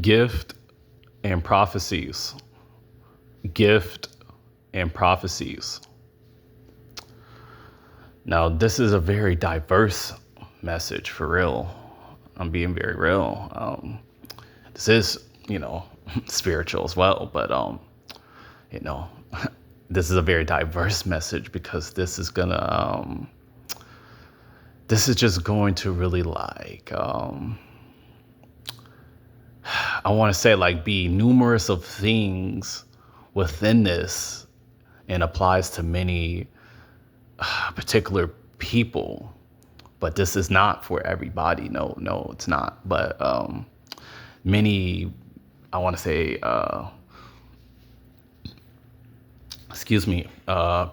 Gift and prophecies. Gift and prophecies. Now, this is a very diverse message for real. I'm being very real. This is, spiritual as well, but, you know, this is a very diverse message because this is just going to really I want to say be numerous of things within this and applies to many particular people, but this is not for everybody. No, it's not. But many, I want to say,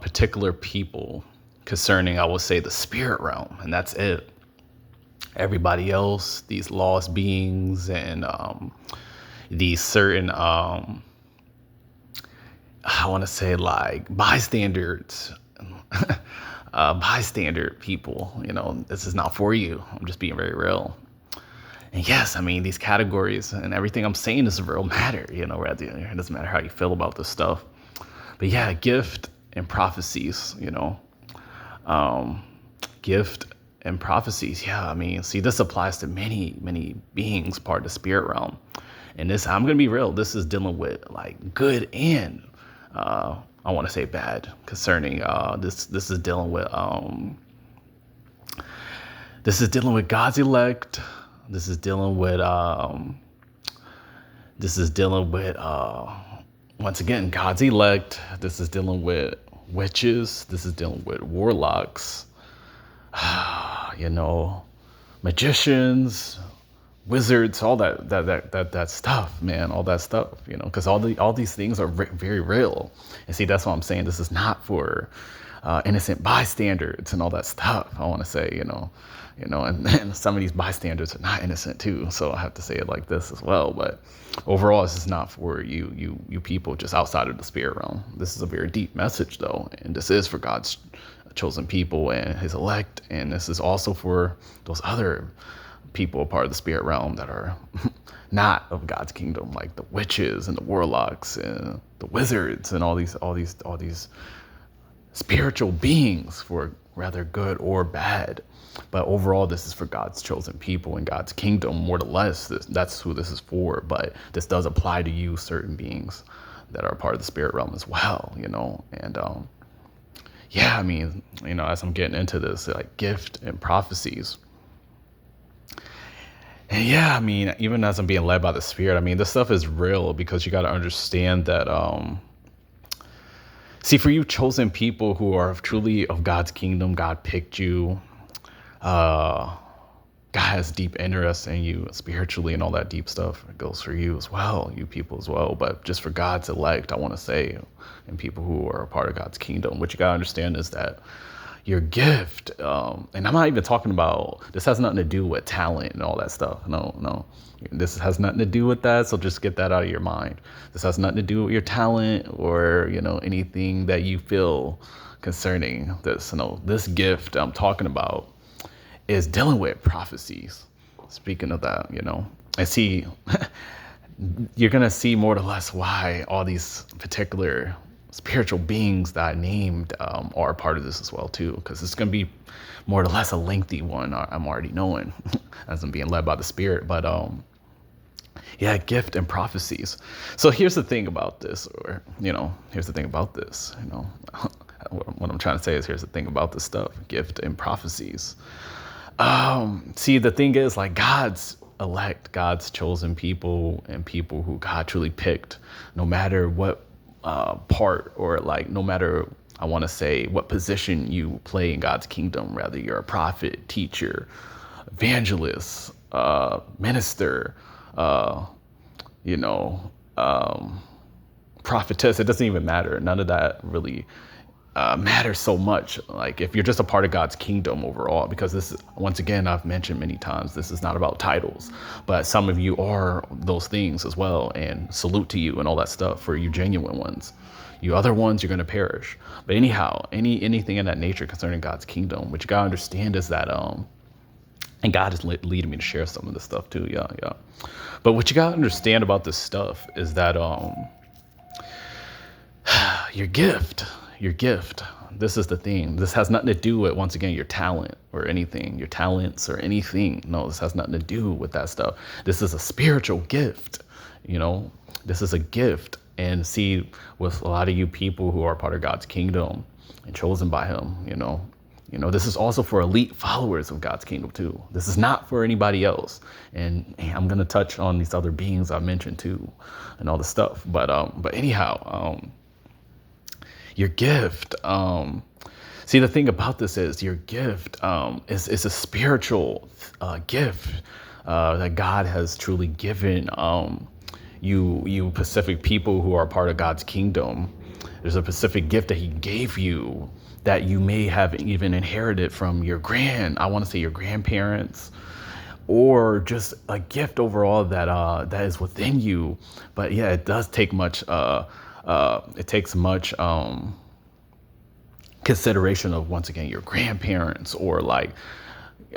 particular people concerning, I would say, the spirit realm, and that's it. Everybody else, these lost beings and these certain, I want to say bystanders, bystander people, this is not for you. I'm just being very real. And yes, I mean, these categories and everything I'm saying is a real matter, rather, it doesn't matter how you feel about this stuff. But yeah, gift and prophecies, gift and prophecies. Yeah, I mean, see, this applies to many, many beings, part of the spirit realm. And this, I'm going to be real, this is dealing with good and, I want to say bad concerning, this is dealing with, God's elect. This is dealing with, once again, God's elect. This is dealing with witches. This is dealing with warlocks, magicians, wizards, all that stuff, man, all that stuff, because all these things are very real. And see, that's what I'm saying. This is not for innocent bystanders and all that stuff. I want to say, and some of these bystanders are not innocent too. So I have to say it like this as well. But overall, this is not for you people just outside of the spirit realm. This is a very deep message, though, and this is for God's chosen people and His elect, and this is also for those other people, a part of the spirit realm, that are not of God's kingdom, like the witches and the warlocks and the wizards and all these spiritual beings, for rather good or bad. But overall, this is for God's chosen people and God's kingdom, more or less. That's who this is for. But this does apply to you, certain beings that are part of the spirit realm as well, And yeah, I mean, as I'm getting into this, gift and prophecies. And yeah, I mean, even as I'm being led by the Spirit, I mean, this stuff is real, because you got to understand that, see, for you chosen people who are truly of God's kingdom, God picked you. God has deep interest in you spiritually, and all that deep stuff. It goes for you as well, you people as well. But just for God's elect, I want to say, and people who are a part of God's kingdom, what you got to understand is that your gift, and I'm not even talking about, this has nothing to do with talent and all that stuff. No, this has nothing to do with that. So just get that out of your mind. This has nothing to do with your talent or, anything that you feel concerning this. This gift I'm talking about is dealing with prophecies. Speaking of that, and see, you're going to see more or less why all these particular spiritual beings that I named are a part of this as well too, because it's going to be more or less a lengthy one. I'm already knowing as I'm being led by the Spirit. But yeah, gift and prophecies. So here's the thing about this, or here's the thing about this. What I'm trying to say is, here's the thing about this stuff: gift and prophecies. See, the thing is, God's elect, God's chosen people, and people who God truly picked, no matter what part, or no matter, I want to say, what position you play in God's kingdom, whether you're a prophet, teacher, evangelist, minister, prophetess, it doesn't even matter. None of that really matters so much. If you're just a part of God's kingdom overall, because this, once again, I've mentioned many times, this is not about titles, but some of you are those things as well, and salute to you and all that stuff for you genuine ones. You other ones, you're going to perish. But anyhow, anything in that nature concerning God's kingdom, what you got to understand is that, And God is leading me to share some of this stuff too. Yeah, yeah. But what you gotta understand about this stuff is that your gift, your gift. This is the thing. This has nothing to do with, once again, your talent or anything, your talents or anything. No, this has nothing to do with that stuff. This is a spiritual gift. You know, this is a gift. And see, with a lot of you people who are part of God's kingdom and chosen by Him, this is also for elite followers of God's kingdom too. This is not for anybody else. And I'm gonna touch on these other beings I mentioned too, and all the stuff. But anyhow, your gift. See, the thing about this is your gift is a spiritual gift that God has truly given you Pacific people who are part of God's kingdom. There's a specific gift that He gave you that you may have even inherited from your your grandparents, or just a gift overall that is within you. But yeah, it does take much. It takes much consideration of, once again, your grandparents, or like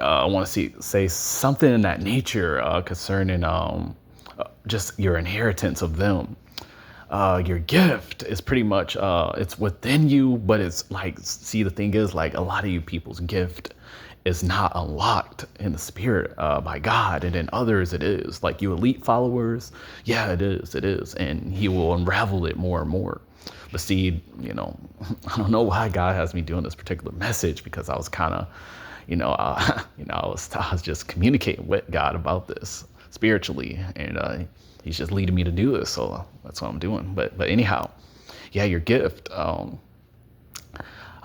I want to say something in that nature concerning just your inheritance of them. Your gift is pretty much it's within you, but it's like, see, the thing is, like, a lot of you people's gift is not unlocked in the spirit by God, and in others it is. Like you elite followers, yeah, it is, and He will unravel it more and more. But see, I don't know why God has me doing this particular message, because I was kind of, I was just communicating with God about this spiritually, and He's just leading me to do this, so that's what I'm doing. But anyhow, yeah, your gift.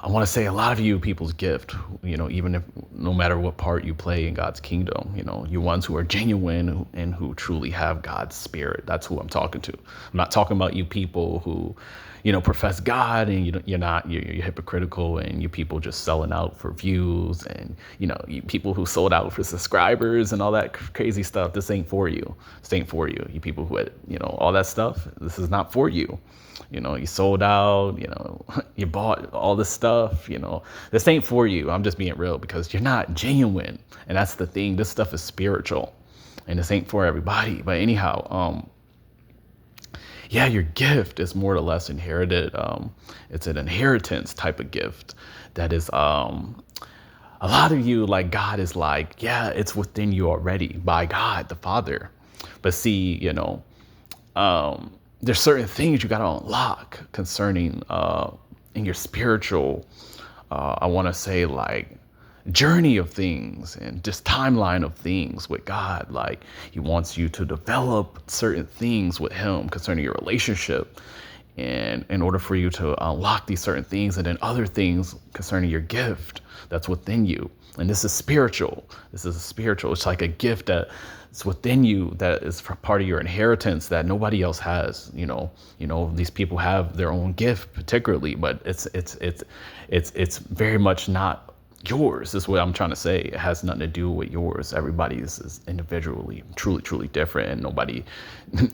I want to say a lot of you people's gift, even if, no matter what part you play in God's kingdom, you ones who are genuine and who truly have God's spirit. That's who I'm talking to. I'm not talking about you people who, profess God and you're hypocritical, and you people just selling out for views, and, you people who sold out for subscribers and all that crazy stuff. This ain't for you. This ain't for you. You people who, all that stuff, this is not for you. You sold out, you bought all this stuff, this ain't for you. I'm just being real, because you're not genuine. And that's the thing. This stuff is spiritual, and this ain't for everybody. But anyhow, yeah, your gift is more or less inherited. It's an inheritance type of gift that is, a lot of you, like, God is like, yeah, it's within you already by God, the Father. But see, there's certain things you got to unlock concerning in your spiritual, I want to say, like, journey of things, and just timeline of things with God. Like, He wants you to develop certain things with Him concerning your relationship, and in order for you to unlock these certain things, and then other things concerning your gift that's within you. And this is spiritual. This is spiritual. It's like a gift that's within you, that is part of your inheritance that nobody else has. These people have their own gift particularly, but it's very much not yours, is what I'm trying to say. It has nothing to do with yours. Everybody is individually, truly different, and nobody,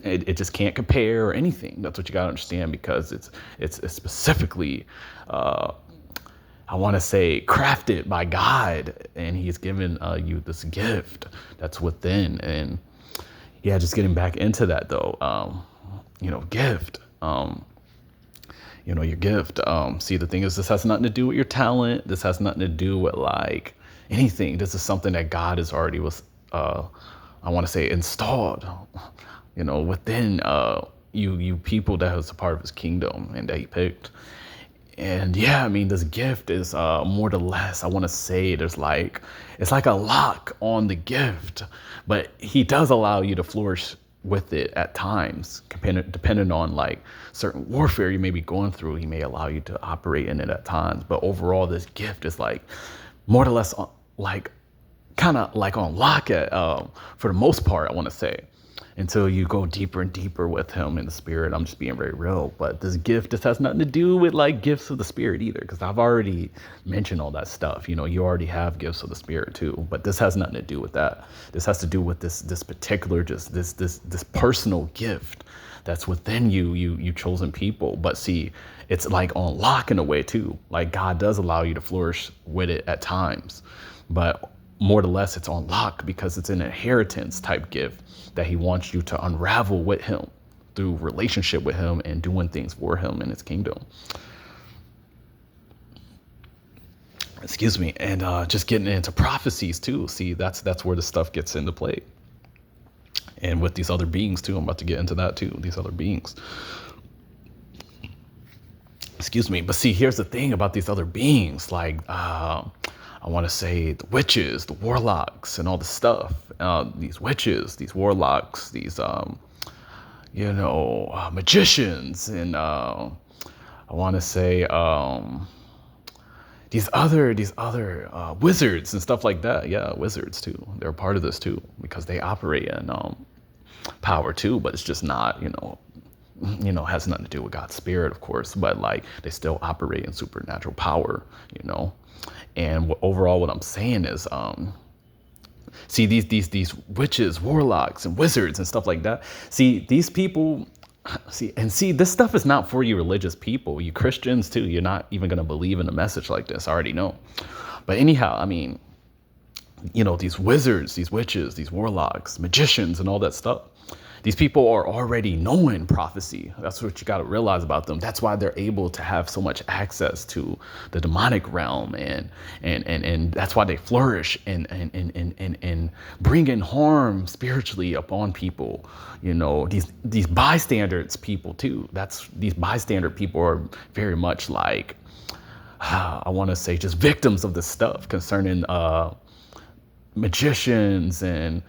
it just can't compare or anything. That's what you got to understand, because it's specifically, I want to say, crafted by God, and He's given you this gift that's within. And yeah, just getting back into that though, gift. Your gift. See, the thing is, this has nothing to do with your talent. This has nothing to do with, like, anything. This is something that God has already I want to say, installed, within you people that was a part of His kingdom and that He picked. And yeah, I mean, this gift is more or less, I want to say, it's like a lock on the gift, but He does allow you to flourish with it at times, depending on, like, certain warfare you may be going through. He may allow you to operate in it at times, but overall, this gift is, like, more or less, like, kind of like on lock at for the most part, I want to say, until you go deeper and deeper with Him in the spirit. I'm just being very real. But this gift, this has nothing to do with, like, gifts of the spirit either, because I've already mentioned all that stuff. You already have gifts of the spirit too, but this has nothing to do with that. This has to do with this particular, just this personal gift that's within you chosen people. But see, it's like on lock in a way too. Like, God does allow you to flourish with it at times, but more or less it's on lock because it's an inheritance type gift that he wants you to unravel with him through relationship with him and doing things for him in his kingdom. Excuse me. And just getting into prophecies too. See, that's where the stuff gets into play. And with these other beings too. I'm about to get into that too. These other beings. Excuse me. But see, here's the thing about these other beings. Like, I want to say the witches, the warlocks, and all the stuff. These witches, these warlocks, these, magicians, and I want to say these other wizards and stuff like that. Yeah, wizards too. They're a part of this too because they operate in power too, but it's just not, has nothing to do with God's spirit, of course, but like they still operate in supernatural power, And overall, what I'm saying is, see these witches, warlocks, and wizards and stuff like that. See, these people, see, this stuff is not for you religious people. You Christians too. You're not even gonna believe in a message like this. I already know. But anyhow, I mean, these wizards, these witches, these warlocks, magicians, and all that stuff. These people are already knowing prophecy. That's what you got to realize about them. That's why they're able to have so much access to the demonic realm, and that's why they flourish and bringing harm spiritually upon people. These bystanders people too. These bystander people are very much like, I want to say, just victims of this stuff concerning magicians and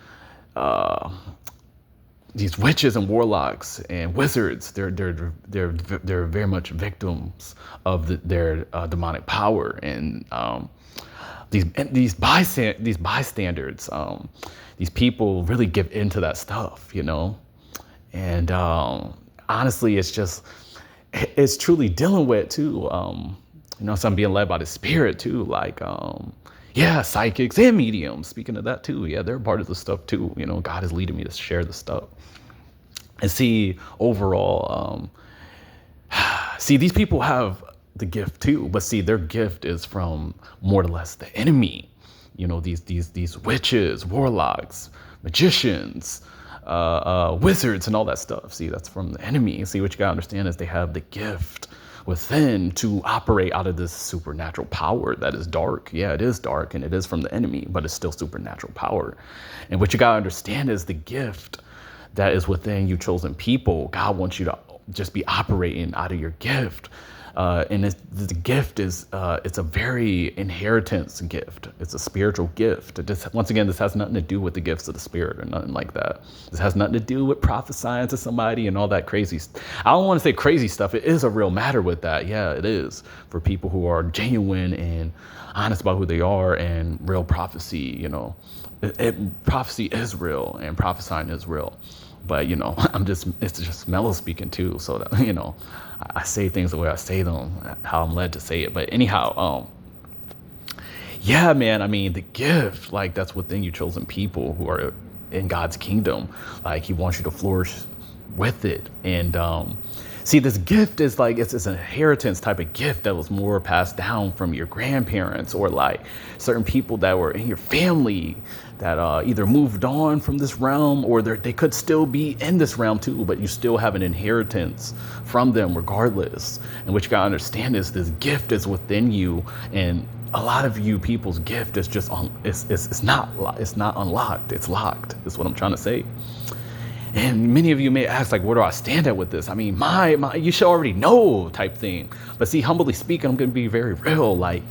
these witches and warlocks and wizards. They're very much victims of their demonic power, and these bystanders, these people really give into that stuff, and honestly, it's truly dealing with too. So I'm being led by the Spirit too, like psychics and mediums. Speaking of that too, yeah, they're a part of the stuff too. God is leading me to share the stuff. And see, overall, these people have the gift too, but see, their gift is from more or less the enemy. These witches, warlocks, magicians, wizards, and all that stuff. See, that's from the enemy. See, what you gotta understand is they have the gift within to operate out of this supernatural power that is dark. Yeah, it is dark and it is from the enemy, but it's still supernatural power. And what you gotta understand is the gift that is within you chosen people. God wants you to just be operating out of your gift. And the gift is, it's a very inheritance gift. It's a spiritual gift. Once again, this has nothing to do with the gifts of the Spirit or nothing like that. This has nothing to do with prophesying to somebody and all that crazy. I don't want to say crazy stuff. It is a real matter with that. Yeah, it is for people who are genuine and honest about who they are, and real prophecy. Prophecy is real and prophesying is real. But it's just mellow speaking too, so that I say things the way I say them, how I'm led to say it. But anyhow, yeah, man, I mean, the gift, like, that's within you chosen people who are in God's kingdom. Like, he wants you to flourish with it. And see, this gift is like, it's an inheritance type of gift that was more passed down from your grandparents, or like certain people that were in your family that either moved on from this realm, or they could still be in this realm too, but you still have an inheritance from them regardless. And what you gotta understand is this gift is within you, and a lot of you people's gift is just it's not unlocked, it's locked, is what I'm trying to say. And many of you may ask, like, where do I stand at with this? I mean, my you should already know type thing. But see, humbly speaking, I'm going to be very real. Like,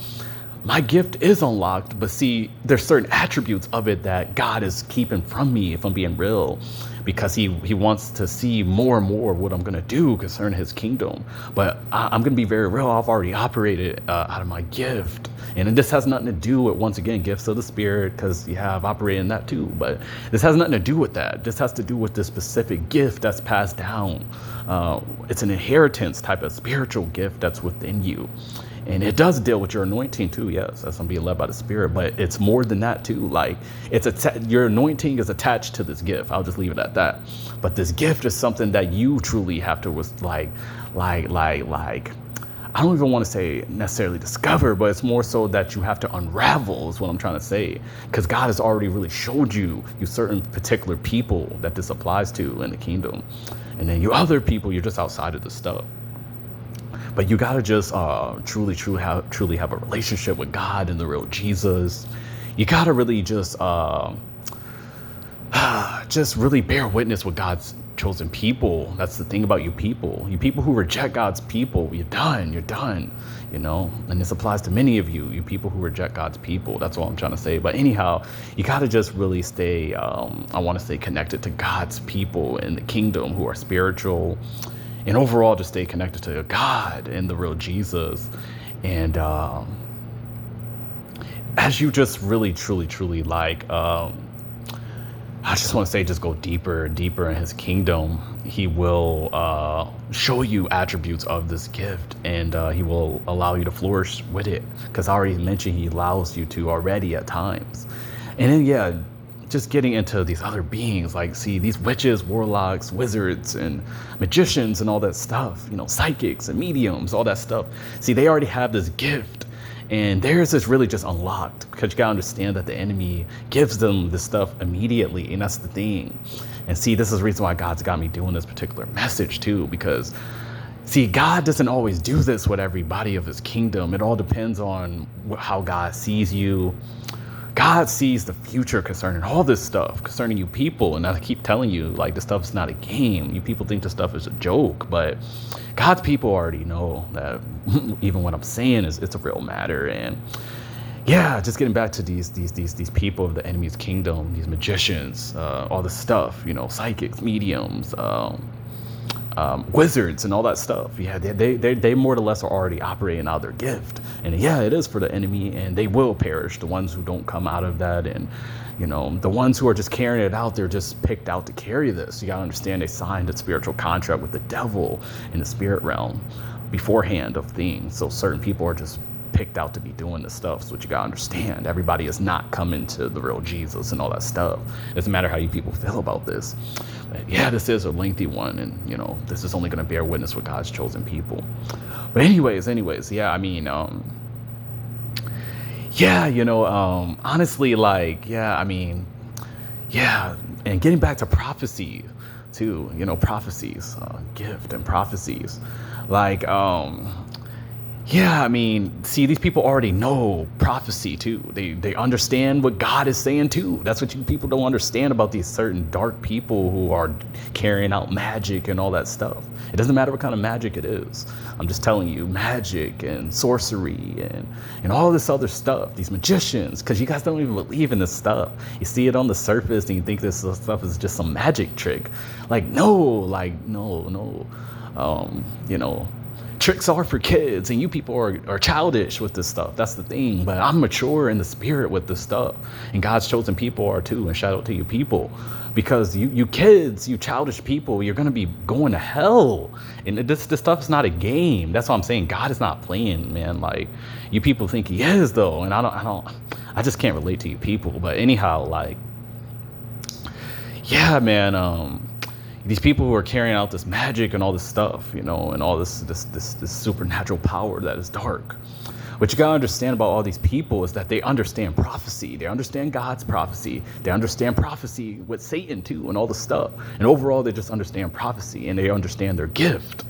my gift is unlocked, but see, there's certain attributes of it that God is keeping from me, if I'm being real, because he wants to see more and more of what I'm going to do concerning his kingdom. But I'm going to be very real. I've already operated out of my gift. And this has nothing to do with, once again, gifts of the Spirit, because I've operated in that too. But this has nothing to do with that. This has to do with this specific gift that's passed down. It's an inheritance type of spiritual gift that's within you. And it does deal with your anointing too, yes, as I'm being led by the Spirit. But it's more than that too. Like, your anointing is attached to this gift. I'll just leave it at that. But this gift is something that you truly have to I don't even want to say necessarily discover, but it's more so that you have to unravel is what I'm trying to say. Because God has already really showed you certain particular people that this applies to in the kingdom. And then you other people, you're just outside of this stuff. But you got to just truly have a relationship with God and the real Jesus. You got to really just really bear witness with God's chosen people. That's the thing about you people who reject God's people. You're done, and this applies to many of you people who reject God's people. That's all I'm trying to say. But anyhow, you got to just really stay, I want to say, connected to God's people in the kingdom who are spiritual, and overall just stay connected to God and the real Jesus. And as you just really truly like I just want to say, just go deeper in his kingdom. He will show you attributes of this gift, and he will allow you to flourish with it. Because I already mentioned he allows you to already at times. And then, just getting into these other beings, like, see, these witches, warlocks, wizards, and magicians, and all that stuff, psychics and mediums, all that stuff. See, they already have this gift. And theirs is really just unlocked, because you gotta understand that the enemy gives them this stuff immediately, and that's the thing. And see, this is the reason why God's got me doing this particular message too, because see, God doesn't always do this with everybody of his kingdom. It all depends on how God sees you. God sees the future concerning all this stuff, concerning you people. And I keep telling you, like, this stuff's not a game. You people think this stuff is a joke, but God's people already know that even what I'm saying it's a real matter. And just getting back to these people of the enemy's kingdom, these magicians, all this stuff, psychics, mediums, wizards and all that stuff. They more or less are already operating out of their gift. And it is for the enemy, and they will perish, the ones who don't come out of that. And the ones who are just carrying it out, they're just picked out to carry this. You gotta understand, they signed a spiritual contract with the devil in the spirit realm beforehand of things. So certain people are just picked out to be doing this stuff. So what you gotta understand, everybody is not coming to the real Jesus and all that stuff. It doesn't matter how you people feel about this. But this is a lengthy one, and this is only gonna bear witness with God's chosen people. But anyways, I mean, honestly, like, and getting back to prophecy too, prophecies, gift and prophecies, like, see, these people already know prophecy too. They understand what God is saying too. That's what you people don't understand about these certain dark people who are carrying out magic and all that stuff. It doesn't matter what kind of magic it is. I'm just telling you, magic and sorcery and all this other stuff, these magicians, because you guys don't even believe in this stuff. You see it on the surface and you think this stuff is just some magic trick. No. Tricks are for kids, and you people are childish with this stuff. That's the thing. But I'm mature in the spirit with this stuff, and God's chosen people are too. And shout out to you people, because you kids, you childish people, you're gonna be going to hell. And this stuff is not a game. That's what I'm saying. God is not playing, man. Like, you people think he is though, and I just can't relate to you people. But anyhow, like, these people who are carrying out this magic and all this stuff, and all this supernatural power that is dark. What you gotta understand about all these people is that they understand prophecy. They understand God's prophecy. They understand prophecy with Satan too and all the stuff. And overall, they just understand prophecy, and they understand their gift.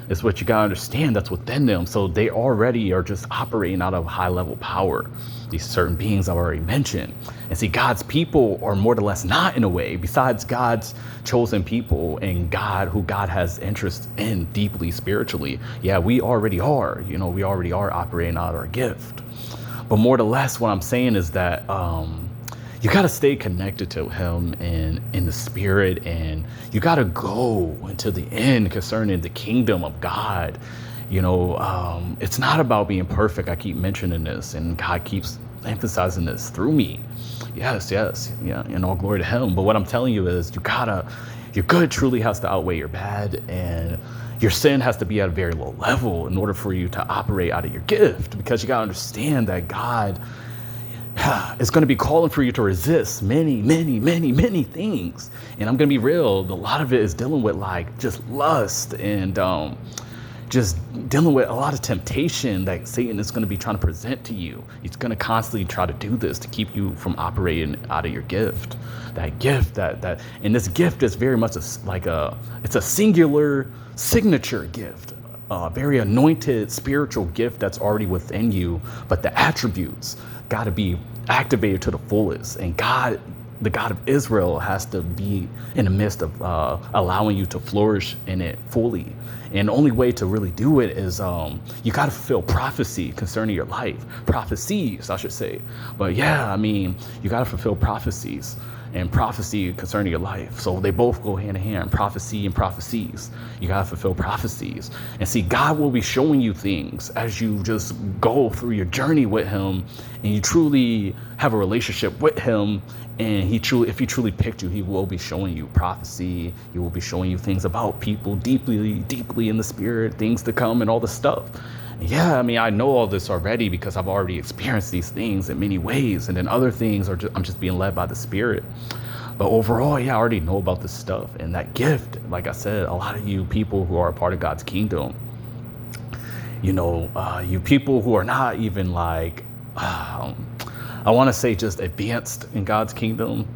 It's what you gotta understand, that's within them. So they already are just operating out of high level power. These certain beings I've already mentioned. And see, God's people are more or less not, in a way, besides God's chosen people and God, who God has interest in deeply spiritually. We already are, we already are operating out our gift. But more or less what I'm saying is that, you got to stay connected to him and in the spirit, and you got to go until the end concerning the kingdom of God. It's not about being perfect. I keep mentioning this, and God keeps emphasizing this through me. Yes, and all glory to him. But what I'm telling you is your good truly has to outweigh your bad, and your sin has to be at a very low level in order for you to operate out of your gift, because you got to understand that God is going to be calling for you to resist many things. And I'm going to be real, a lot of it is dealing with, like, just lust and just dealing with a lot of temptation that Satan is going to be trying to present to you. He's going to constantly try to do this to keep you from operating out of your gift. That gift, and this gift is very much it's a singular signature gift, a very anointed spiritual gift that's already within you, but the attributes got to be activated to the fullest. And God, the God of Israel, has to be in the midst of allowing you to flourish in it fully. And the only way to really do it is you got to fulfill prophecy concerning your life. Prophecies, I should say. But yeah, I mean, you got to fulfill prophecies and prophecy concerning your life. So they both go hand in hand, prophecy and prophecies. You got to fulfill prophecies. And see, God will be showing you things as you just go through your journey with him, and you truly have a relationship with him. And if he truly picked you, he will be showing you prophecy. He will be showing you things about people deeply in the spirit, things to come and all this stuff. Yeah, I mean, I know all this already because I've already experienced these things in many ways. And then other things I'm just being led by the Spirit. But overall, yeah, I already know about this stuff. And that gift, like I said, a lot of you people who are a part of God's kingdom, you people who are not even I want to say just advanced in God's kingdom,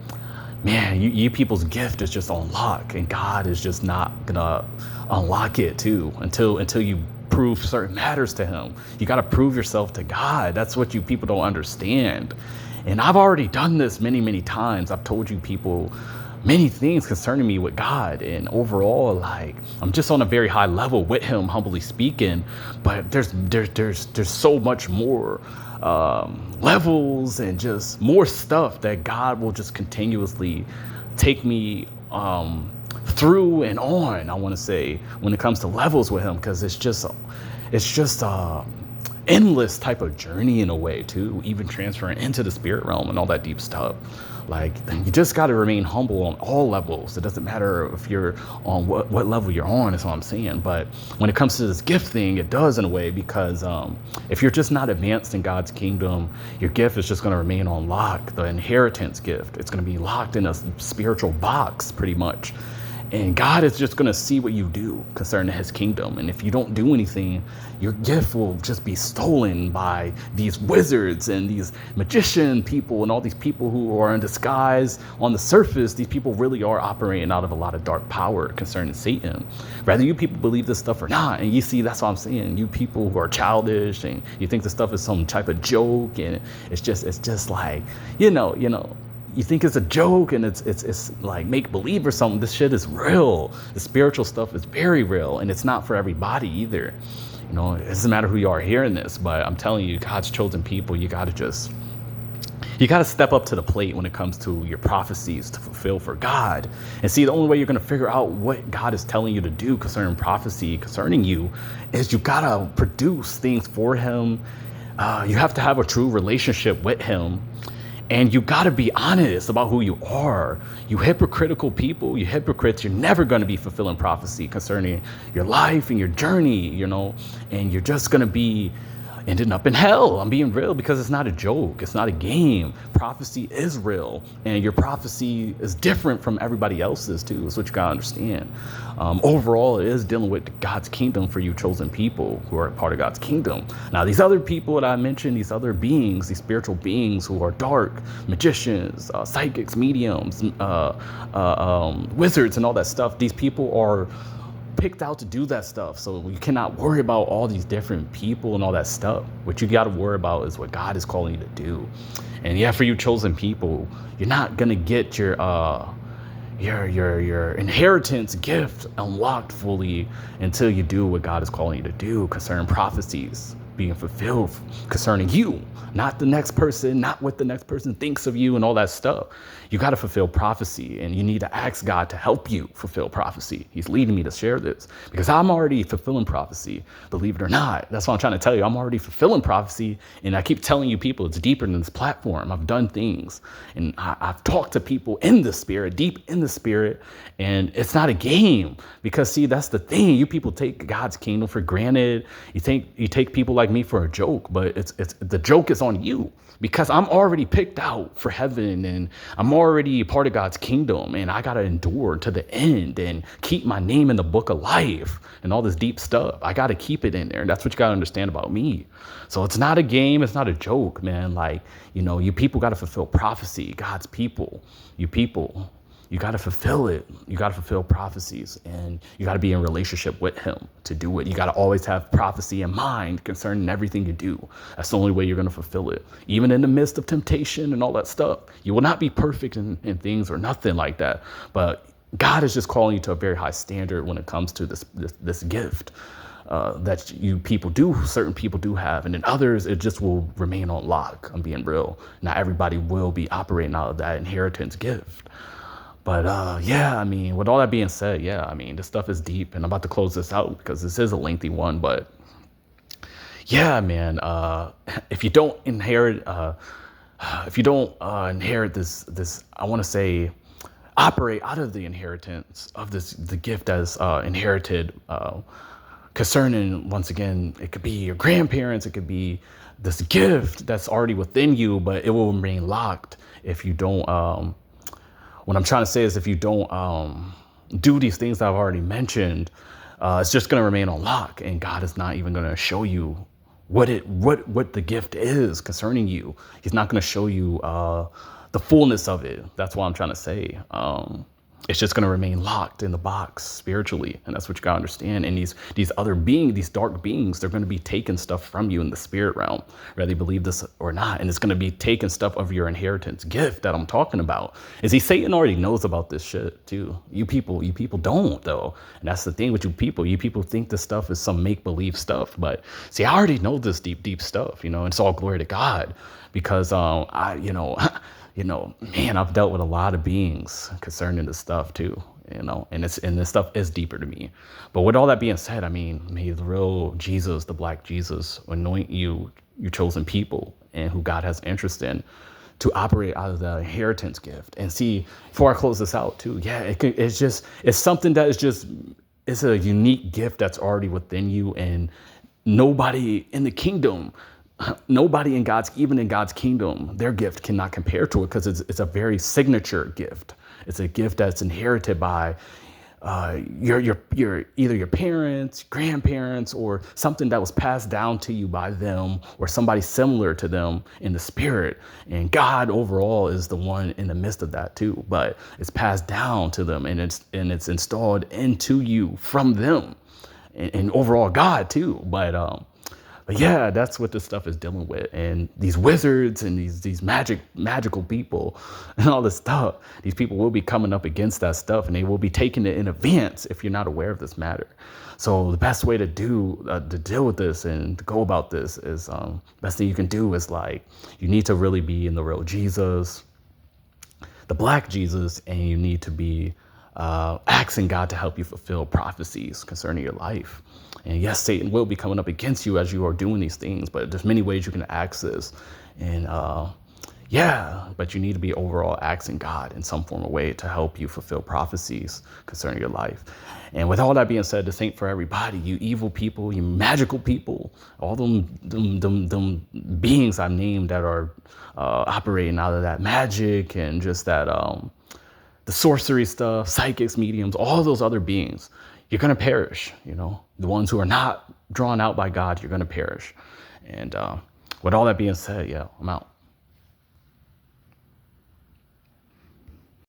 man, you people's gift is just on lock. And God is just not going to unlock it too until you prove certain matters to him. You got to prove yourself to God. That's what you people don't understand. And I've already done this many times. I've told you people many things concerning me with God, and overall, I'm just on a very high level with him, humbly speaking. But there's so much more levels and just more stuff that God will just continuously take me through and on, I want to say, when it comes to levels with him, because it's just endless type of journey in a way too, even transferring into the spirit realm and all that deep stuff. You just got to remain humble on all levels. It doesn't matter if you're on what level you're on, is what I'm saying. But when it comes to this gift thing, it does in a way, because if you're just not advanced in God's kingdom, your gift is just going to remain on lock. The inheritance gift, it's going to be locked in a spiritual box pretty much. And God is just going to see what you do concerning his kingdom. And if you don't do anything, your gift will just be stolen by these wizards and these magician people and all these people who are in disguise on the surface. These people really are operating out of a lot of dark power concerning Satan. Whether you people believe this stuff or not. And you see, that's what I'm saying. You people who are childish and you think this stuff is some type of joke, and it's just you think it's a joke and it's like make believe or something. This shit is real. The spiritual stuff is very real, and it's not for everybody either. It doesn't matter who you are hearing this, but I'm telling you, God's chosen people, you got to step up to the plate when it comes to your prophecies to fulfill for God. And see, the only way you're going to figure out what God is telling you to do concerning prophecy, concerning you, is you got to produce things for him. You have to have a true relationship with him. And you got to be honest about who you are. You hypocritical people, you hypocrites, you're never going to be fulfilling prophecy concerning your life and your journey, and you're just going to be ending up in hell. I'm being real, because it's not a joke. It's not a game. Prophecy is real, and your prophecy is different from everybody else's too. That's what you gotta understand. Overall, it is dealing with God's kingdom for you chosen people who are part of God's kingdom. Now, these other people that I mentioned, these other beings, these spiritual beings who are dark, magicians, psychics, mediums, wizards, and all that stuff, these people are picked out to do that stuff. So you cannot worry about all these different people and all that stuff. What you got to worry about is what God is calling you to do. And yeah, for you chosen people, you're not gonna get your inheritance gift unlocked fully until you do what God is calling you to do concerning prophecies being fulfilled concerning you, not the next person, not what the next person thinks of you and all that stuff. You got to fulfill prophecy, and you need to ask God to help you fulfill prophecy. He's leading me to share this because I'm already fulfilling prophecy, believe it or not. That's what I'm trying to tell you. I'm already fulfilling prophecy, and I keep telling you people it's deeper than this platform. I've done things, and I've talked to people in the spirit, deep in the spirit, and it's not a game, because see, that's the thing. You people take God's kingdom for granted. You take people like like me for a joke, but it's the joke is on you because I'm already picked out for heaven and I'm already part of God's kingdom and I got to endure to the end and keep my name in the book of life and all this deep stuff. I got to keep it in there. And that's what you got to understand about me. So it's not a game. It's not a joke, man. Like, you people got to fulfill prophecy, God's people, you people. You got to fulfill it. You got to fulfill prophecies and you got to be in relationship with him to do it. You got to always have prophecy in mind concerning everything you do. That's the only way you're going to fulfill it. Even in the midst of temptation and all that stuff, you will not be perfect in things or nothing like that. But God is just calling you to a very high standard when it comes to this gift that certain people do have. And then others, it just will remain on lock. I'm being real. Not everybody will be operating out of that inheritance gift. But yeah, I mean, with all that being said, yeah, I mean, this stuff is deep and I'm about to close this out because this is a lengthy one. But yeah, man, if you don't inherit, inherit this, I want to say, operate out of the inheritance of the gift that's inherited concerning, once again, it could be your grandparents, it could be this gift that's already within you, but it will remain locked if you don't. What I'm trying to say is if you don't do these things that I've already mentioned, it's just going to remain on lock, and God is not even going to show you what the gift is concerning you. He's not going to show you the fullness of it. That's what I'm trying to say. It's just going to remain locked in the box spiritually. And that's what you got to understand. And these other beings, these dark beings, they're going to be taking stuff from you in the spirit realm, whether you believe this or not. And it's going to be taking stuff of your inheritance gift that I'm talking about. Satan already knows about this shit too. You people don't though. And that's the thing with you people. You people think this stuff is some make-believe stuff. But see, I already know this deep stuff, and it's all glory to God because man, I've dealt with a lot of beings concerning this stuff too, and this stuff is deeper to me. But with all that being said, I mean, may the real Jesus, the black Jesus, anoint you, your chosen people, and who God has interest in, to operate out of the inheritance gift. And see, before I close this out too, yeah, it's something that it's a unique gift that's already within you, and nobody in the kingdom, nobody even in God's kingdom, their gift cannot compare to it because it's a very signature gift. It's a gift that's inherited by your either your parents, grandparents, or something that was passed down to you by them or somebody similar to them in the spirit. And God overall is the one in the midst of that too, but it's passed down to them and it's installed into you from them and overall God too. But yeah, that's what this stuff is dealing with. And these wizards and these magical people and all this stuff, these people will be coming up against that stuff and they will be taking it in advance if you're not aware of this matter. So the best way to deal with this and to go about this is best thing you can do is you need to really be in the real Jesus, the black Jesus, and you need to be asking God to help you fulfill prophecies concerning your life. And yes, Satan will be coming up against you as you are doing these things, but there's many ways you can access. And but you need to be overall asking God in some form of way to help you fulfill prophecies concerning your life. And with all that being said, this ain't for everybody. You evil people, you magical people, all them beings I named that are operating out of that magic and just that the sorcery stuff, psychics, mediums, all those other beings, you're going to perish. The ones who are not drawn out by God, you're going to perish. And with all that being said, yeah, I'm out.